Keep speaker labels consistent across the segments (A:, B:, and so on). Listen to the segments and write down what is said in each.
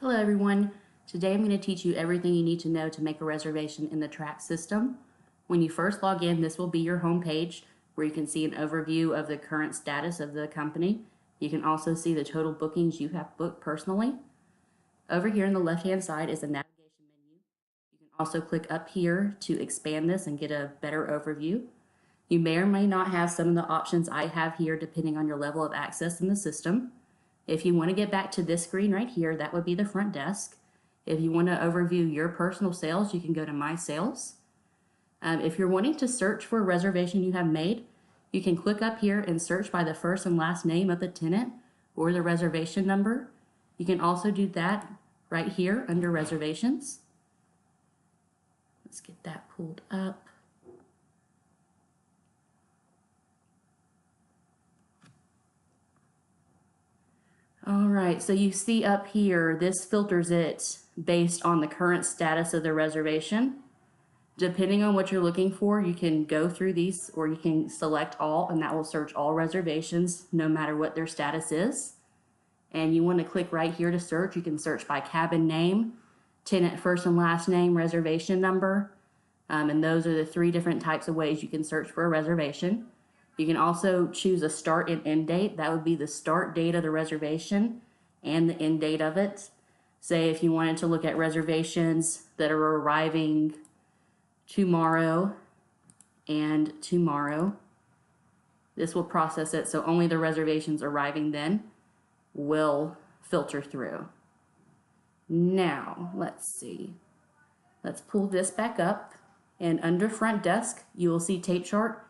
A: Hello everyone. Today I'm going to teach you everything you need to know to make a reservation in the track system. When you first log in, this will be your home page where you can see an overview of the current status of the company. You can also see the total bookings you have booked personally. Over here on the left hand side is a navigation menu. You can also click up here to expand this and get a better overview. You may or may not have some of the options I have here depending on your level of access in the system. If you want to get back to this screen right here, that would be the front desk. If you want to overview your personal sales, you can go to My Sales. If you're wanting to search for a reservation you have made, you can click up here and search by the first and last name of the tenant or the reservation number. You can also do that right here under Reservations. Let's get that pulled up. All right, so you see up here, this filters it based on the current status of the reservation. Depending on what you're looking for, you can go through these or you can select all, and that will search all reservations no matter what their status is. And you want to click right here to search. You can search by cabin name, tenant first and last name, reservation number, and those are the three different types of ways you can search for a reservation. You can also choose a start and end date. That would be the start date of the reservation and the end date of it. Say if you wanted to look at reservations that are arriving tomorrow and tomorrow, this will process it, so only the reservations arriving then will filter through. Now, let's see. Let's pull this back up, and under front desk, you will see tape chart.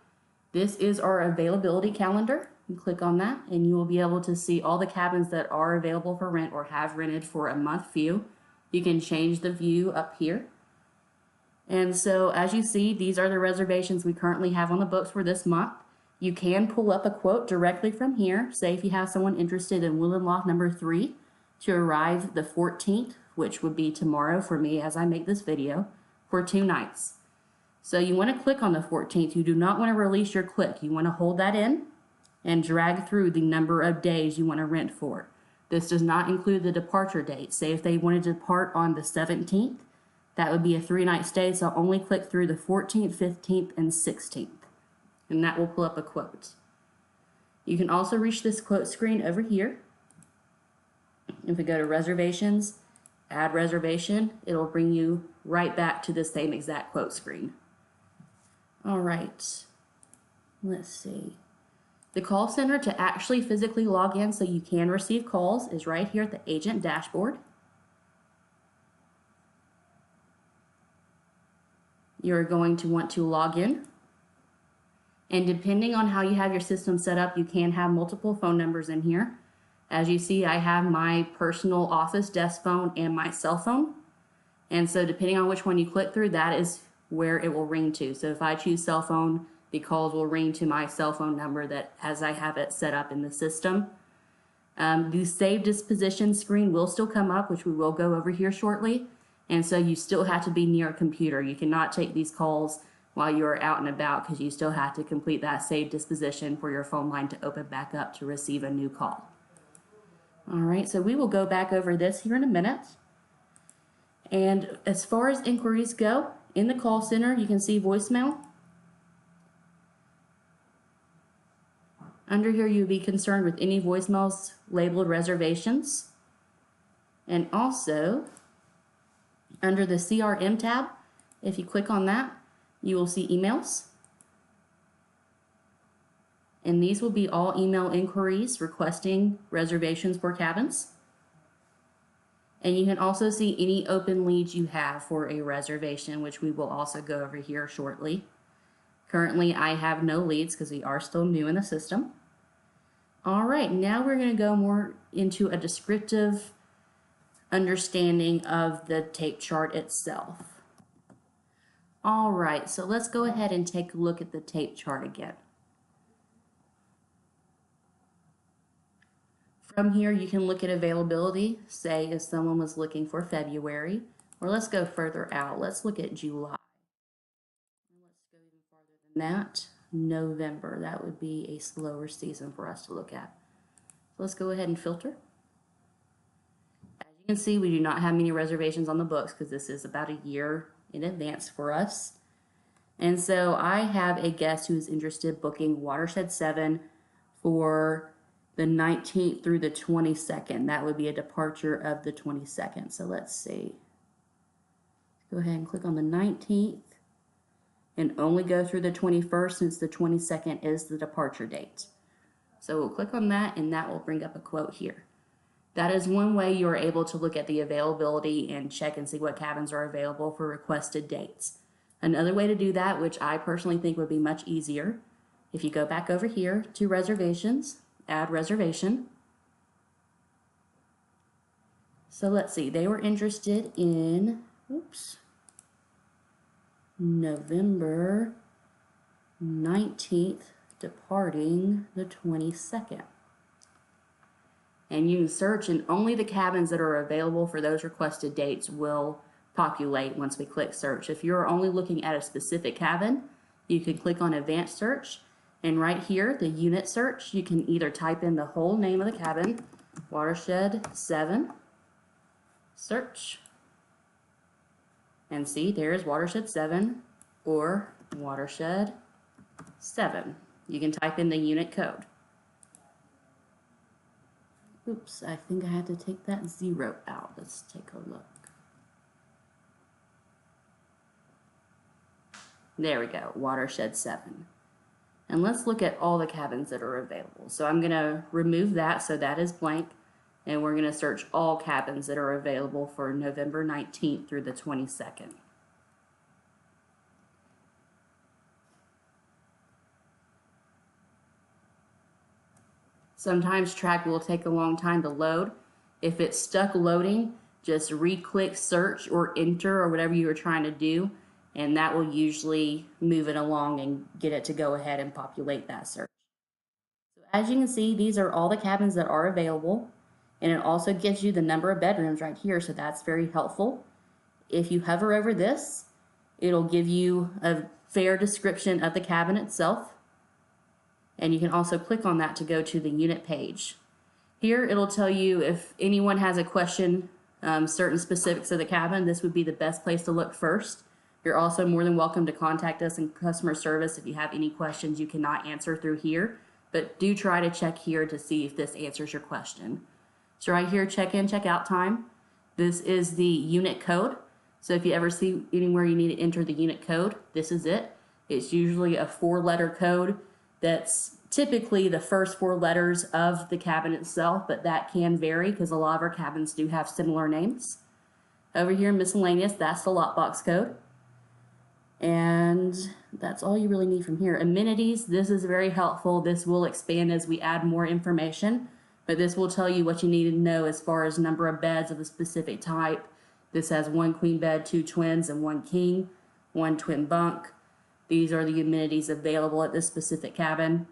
A: This is our availability calendar. You click on that and you will be able to see all the cabins that are available for rent or have rented for a month view. You can change the view up here. And so as you see, these are the reservations we currently have on the books for this month. You can pull up a quote directly from here. Say if you have someone interested in Woodland Loft number 3 to arrive the 14th, which would be tomorrow for me as I make this video, for 2 nights. So you want to click on the 14th. You do not want to release your click. You want to hold that in and drag through the number of days you want to rent for. This does not include the departure date. Say if they wanted to depart on the 17th, that would be a 3-night stay, so only click through the 14th, 15th, and 16th, and that will pull up a quote. You can also reach this quote screen over here. If we go to Reservations, Add Reservation, it'll bring you right back to the same exact quote screen. All right, let's see. The call center to actually physically log in so you can receive calls is right here at the agent dashboard. You're going to want to log in. And depending on how you have your system set up, you can have multiple phone numbers in here. As you see, I have my personal office desk phone and my cell phone. And so depending on which one you click through, that is where it will ring to. So if I choose cell phone, the calls will ring to my cell phone number that as I have it set up in the system. The save disposition screen will still come up, which we will go over here shortly. And so you still have to be near a computer. You cannot take these calls while you are out and about because you still have to complete that save disposition for your phone line to open back up to receive a new call. All right, so we will go back over this here in a minute. And as far as inquiries go, in the call center, you can see voicemail. Under here, you'll be concerned with any voicemails labeled reservations. And also, under the CRM tab, if you click on that, you will see emails. And these will be all email inquiries requesting reservations for cabins. And you can also see any open leads you have for a reservation, which we will also go over here shortly. Currently, I have no leads because we are still new in the system. All right, now we're going to go more into a descriptive understanding of the tape chart itself. All right, so let's go ahead and take a look at the tape chart again. From here, you can look at availability, say if someone was looking for February, or let's go further out. Let's look at July. Let's go even farther than that. November, that would be a slower season for us to look at. So let's go ahead and filter. As you can see we do not have many reservations on the books because this is about a year in advance for us. And so I have a guest who is interested booking Watershed 7 for the 19th through the 22nd. That would be a departure of the 22nd. So let's see. Go ahead and click on the 19th and only go through the 21st since the 22nd is the departure date. So we'll click on that and that will bring up a quote here. That is one way you are able to look at the availability and check and see what cabins are available for requested dates. Another way to do that, which I personally think would be much easier, if you go back over here to reservations, add reservation. So let's see, they were interested in, November 19th, departing the 22nd. And you can search, and only the cabins that are available for those requested dates will populate once we click search. If you're only looking at a specific cabin, you can click on advanced search, and right here, the unit search, you can either type in the whole name of the cabin, Watershed 7, search, and see, there's Watershed 7 or Watershed 7. You can type in the unit code. Oops, I think I had to take that 0 out. Let's take a look. There we go, Watershed 7. And let's look at all the cabins that are available. So I'm gonna remove that, so that is blank, and we're gonna search all cabins that are available for November 19th through the 22nd. Sometimes track will take a long time to load. If it's stuck loading, just re-click search or enter or whatever you were trying to do, and that will usually move it along and get it to go ahead and populate that search. So as you can see, these are all the cabins that are available, and it also gives you the number of bedrooms right here, so that's very helpful. If you hover over this, it'll give you a fair description of the cabin itself. And you can also click on that to go to the unit page. Here it'll tell you if anyone has a question, certain specifics of the cabin, this would be the best place to look first. You're also more than welcome to contact us in customer service if you have any questions you cannot answer through here, but do try to check here to see if this answers your question. So right here, check in, check out time. This is the unit code. So if you ever see anywhere you need to enter the unit code, this is it. It's usually a 4-letter code. That's typically the first 4 letters of the cabin itself, but that can vary because a lot of our cabins do have similar names. Over here, miscellaneous, that's the lockbox code. And that's all you really need from here. Amenities, this is very helpful. This will expand as we add more information, but this will tell you what you need to know as far as number of beds of a specific type. This has 1 queen bed, 2 twins, and 1 king, 1 twin bunk. These are the amenities available at this specific cabin.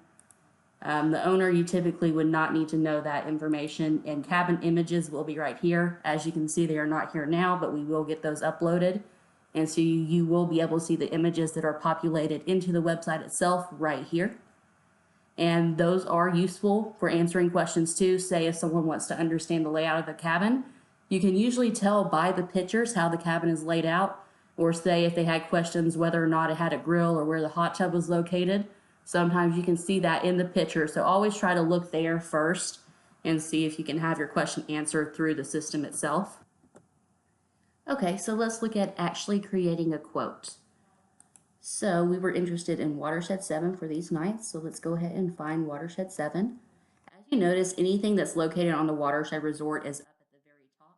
A: The owner, you typically would not need to know that information, and cabin images will be right here. As you can see, they are not here now, but we will get those uploaded. And so you will be able to see the images that are populated into the website itself right here. And those are useful for answering questions too. Say if someone wants to understand the layout of the cabin, you can usually tell by the pictures how the cabin is laid out. Or say if they had questions whether or not it had a grill or where the hot tub was located. Sometimes you can see that in the picture. So always try to look there first and see if you can have your question answered through the system itself. Okay, so let's look at actually creating a quote. So we were interested in Watershed 7 for these nights. So let's go ahead and find Watershed 7. As you notice, anything that's located on the Watershed Resort is up at the very top.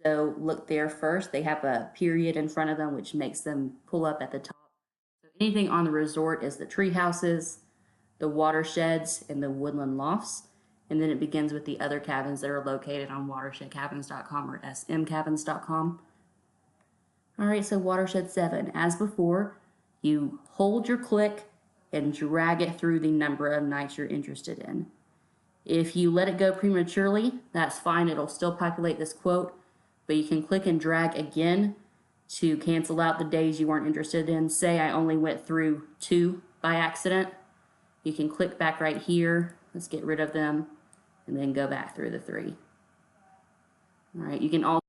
A: So look there first. They have a period in front of them, which makes them pull up at the top. So anything on the resort is the tree houses, the watersheds, and the woodland lofts. And then it begins with the other cabins that are located on watershedcabins.com or smcabins.com. All right, so Watershed 7. As before, you hold your click and drag it through the number of nights you're interested in. If you let it go prematurely, that's fine. It'll still populate this quote. But you can click and drag again to cancel out the days you weren't interested in. Say I only went through 2 by accident. You can click back right here. Let's get rid of them and then go back through the 3. All right, you can also